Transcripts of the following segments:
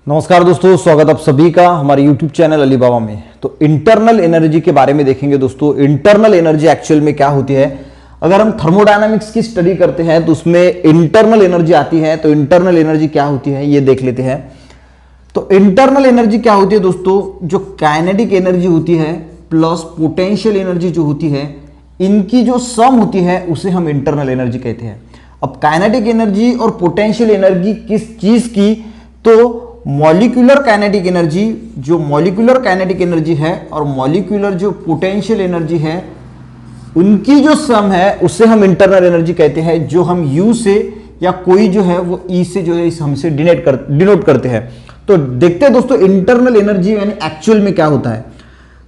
नमस्कार दोस्तों, स्वागत आप सभी का हमारे YouTube चैनल अलीबाबा में। तो इंटरनल एनर्जी के बारे में देखेंगे दोस्तों। इंटरनल एनर्जी एक्चुअल में क्या होती है। अगर हम थर्मोडायनामिक्स की स्टडी करते हैं तो उसमें इंटरनल एनर्जी आती है। तो इंटरनल एनर्जी क्या होती है ये देख लेते हैं। तो इंटरनल एनर्जी क्या होती है दोस्तों, जो काइनेटिक एनर्जी होती है प्लस पोटेंशियल एनर्जी जो होती है, इनकी जो सम होती है उसे हम इंटरनल एनर्जी कहते हैं। अब काइनेटिक एनर्जी और पोटेंशियल एनर्जी किस चीज की, तो मॉलिक्यूलर काइनेटिक एनर्जी, जो मॉलिक्यूलर काइनेटिक एनर्जी है और मॉलिक्यूलर जो पोटेंशियल एनर्जी है, उनकी जो सम है उसे हम इंटरनल एनर्जी कहते हैं, जो हम U से या कोई जो है वो E से जो है इस हमसे डिनोट करते हैं। तो देखते हैं दोस्तों इंटरनल एनर्जी यानी एक्चुअल में क्या होता है।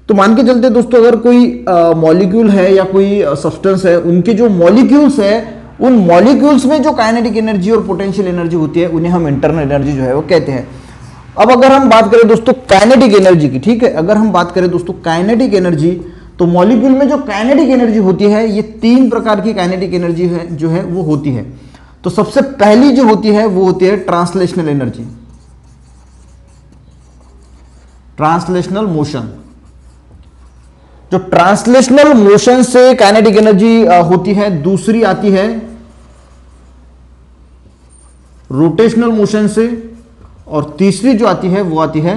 तो मान के चलते दोस्तों, अगर कोई मॉलिक्यूल है या कोई सब्सटेंस है, उनके जो मॉलिक्यूल्स है, उन मॉलिक्यूल्स में जो काइनेटिक एनर्जी और पोटेंशियल एनर्जी होती है, उन्हें हम इंटरनल एनर्जी जो है वो कहते हैं। अब अगर हम बात करें दोस्तों काइनेटिक एनर्जी की, ठीक है, अगर हम बात करें दोस्तों काइनेटिक एनर्जी, तो मॉलिक्यूल में जो काइनेटिक एनर्जी होती है, ये तीन प्रकार की काइनेटिक एनर्जी है जो है वो होती है। तो सबसे पहली जो होती है वो होती है ट्रांसलेशनल एनर्जी, ट्रांसलेशनल मोशन। जो ट्रांसलेशनल मोशन से काइनेटिक एनर्जी होती है। दूसरी आती है रोटेशनल मोशन से, और तीसरी जो आती है वो आती है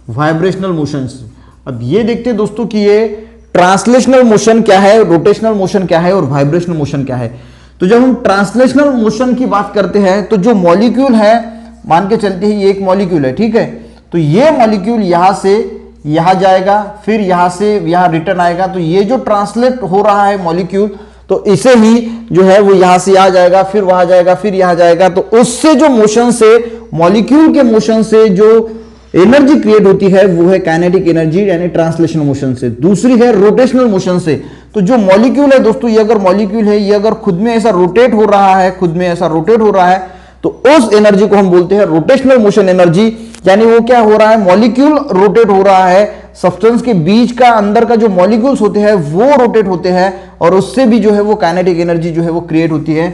वाइब्रेशनल मोशन से। अब ये देखते हैं दोस्तों कि ये ट्रांसलेशनल मोशन क्या है, रोटेशनल मोशन क्या है और वाइब्रेशनल मोशन क्या है। तो जब हम ट्रांसलेशनल मोशन की बात करते हैं, तो जो मॉलिक्यूल है, मान के चलते हैं ये एक मॉलिक्यूल है, ठीक है, तो ये मॉलिक्यूल यहां से यहां जाएगा, फिर यहां से यहां रिटर्न आएगा। तो ये जो ट्रांसलेट हो रहा है मॉलिक्यूल, तो इसे ही जो है वो यहां से यहां जाएगा, फिर वहां जाएगा, फिर यहां जाएगा। तो उससे जो मोशन से, मॉलिक्यूल के मोशन से जो एनर्जी क्रिएट होती है वो है काइनेटिक एनर्जी यानी ट्रांसलेशनल मोशन से। दूसरी है रोटेशनल मोशन से। तो जो मॉलिक्यूल है दोस्तों, ये अगर मॉलिक्यूल है, ये अगर खुद में ऐसा रोटेट हो रहा है, खुद में ऐसा रोटेट हो रहा है, तो उस एनर्जी को हम बोलते हैं रोटेशनल मोशन एनर्जी। यानी वो क्या हो रहा है, मॉलिक्यूल रोटेट हो रहा है, सब्सटेंस के बीच का अंदर का जो मॉलिक्यूल्स होते हैं वो रोटेट होते हैं, और उससे भी जो है वो काइनेटिक एनर्जी जो है वो क्रिएट होती है।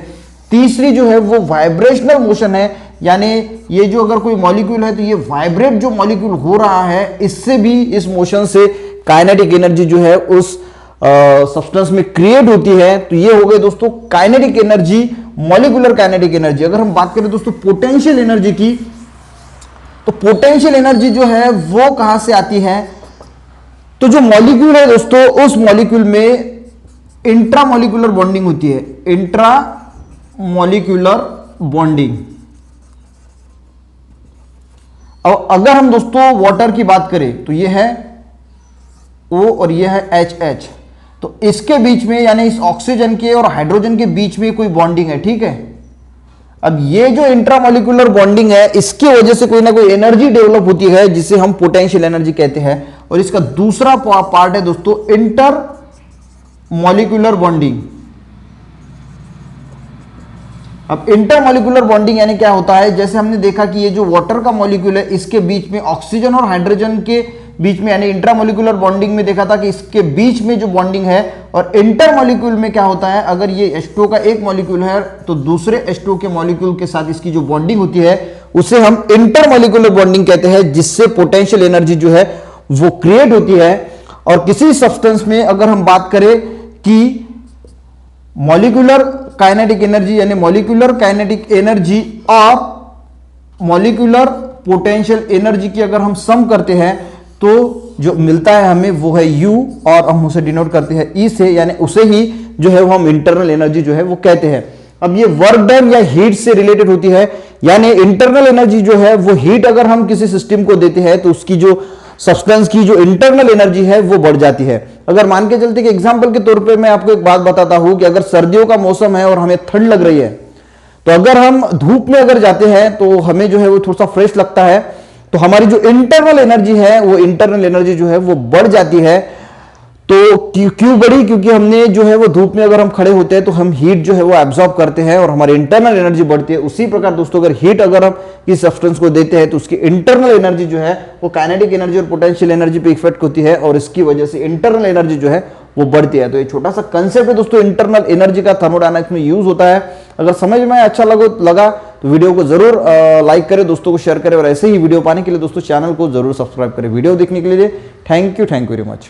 तीसरी जो है वो वाइब्रेशनल मोशन है, यानी ये जो अगर कोई मॉलिक्यूल है तो ये वाइब्रेट जो मॉलिक्यूल हो रहा है, इससे भी, इस मोशन से काइनेटिक एनर्जी जो है उस सब्सटेंस में क्रिएट होती है। तो ये हो गए दोस्तों kinetic energy, molecular kinetic energy. अगर हम बात करें दोस्तों पोटेंशियल एनर्जी की, तो पोटेंशियल एनर्जी जो है वो कहां से आती है, तो जो मॉलिक्यूल है दोस्तों, उस मॉलिक्यूल में इंट्रामॉलिक्यूलर बॉन्डिंग होती है, इंट्रामॉलिक्यूलर बॉन्डिंग। अब अगर हम दोस्तों वाटर की बात करें तो ये है O और ये है HH। तो इसके बीच में, यानी इस ऑक्सीजन के और हाइड्रोजन के बीच में कोई बॉन्डिंग है, ठीक है। अब ये जो इंट्रामॉलिक्यूलर बॉन्डिंग है, इसकी वजह से कोई ना कोई एनर्जी डेवलप होती है जिसे हम पोटेंशियल एनर्जी कहते हैं। और इसका दूसरा पार्ट है दोस्तों इंटर मॉलिक्यूलर बॉन्डिंग। अब इंटरमॉलिक्यूलर बॉन्डिंग यानी क्या होता है, जैसे हमने देखा कि ये जो वाटर का मॉलिक्यूल है, इसके बीच में ऑक्सीजन और हाइड्रोजन के बीच में, यानी इंट्रामॉलिक्यूलर बॉन्डिंग में देखा था कि इसके बीच में जो बॉन्डिंग है। और इंटरमॉलिक्यूल में क्या होता है, अगर ये H2 का एक मॉलिक्यूल है तो दूसरे H2 के मॉलिक्यूल के साथ इसकी जो बॉन्डिंग होती है उसे हम इंटरमॉलिक्यूलर बॉन्डिंग कहते हैं, जिससे पोटेंशियल एनर्जी जो है वो क्रिएट होती है। और किसी सब्सटेंस में अगर हम बात करें कि मॉलिक्यूलर काइनेटिक एनर्जी यानी मॉलिक्यूलर काइनेटिक एनर्जी और मॉलिक्यूलर पोटेंशियल एनर्जी की अगर हम सम करते हैं, तो जो मिलता है हमें वो है U, और हम उसे डिनोट करते हैं E से, यानी उसे ही जो है वो हम इंटरनल एनर्जी जो है वो कहते हैं। अब ये वर्क डन या हीट से रिलेटेड होती है, यानी इंटरनल एनर्जी जो है वो हीट अगर हम किसी सिस्टम को देते हैं तो उसकी जो सब्सटेंस की जो इंटरनल एनर्जी है वो बढ़ जाती है। अगर मान के चलते कि एग्जांपल के तौर पे मैं आपको एक बात बताता हूं कि अगर सर्दियों का मौसम है और हमें ठंड लग रही है, तो अगर हम धूप में अगर जाते हैं तो हमें जो है वो थोड़ा सा फ्रेश लगता है, तो हमारी जो इंटरनल एनर्जी है वो इंटरनल एनर्जी जो है वो बढ़ जाती है। तो क्यों बढ़ी, क्योंकि हमने जो है वो धूप में अगर हम खड़े होते हैं तो हम हीट जो है वो एब्जॉर्ब करते हैं और हमारी इंटरनल एनर्जी बढ़ती है। उसी प्रकार दोस्तों अगर हीट अगर हम किसी सब्सटेंस को देते हैं तो उसकी इंटरनल एनर्जी जो है वो काइनेटिक एनर्जी और पोटेंशियल एनर्जी पे इफेक्ट होती है, और इसकी वजह से इंटरनल एनर्जी जो है वो बढ़ती है। तो ये छोटा सा कंसेप्ट है दोस्तों, इंटरनल एनर्जी का थर्मोडायनामिक्स में यूज होता है। अगर समझ में अच्छा लगा तो तो वीडियो को जरूर लाइक करें, दोस्तों को शेयर करें और ऐसे ही वीडियो पाने के लिए दोस्तों चैनल को जरूर सब्सक्राइब करें। वीडियो देखने के लिए थैंक यू वेरी मच।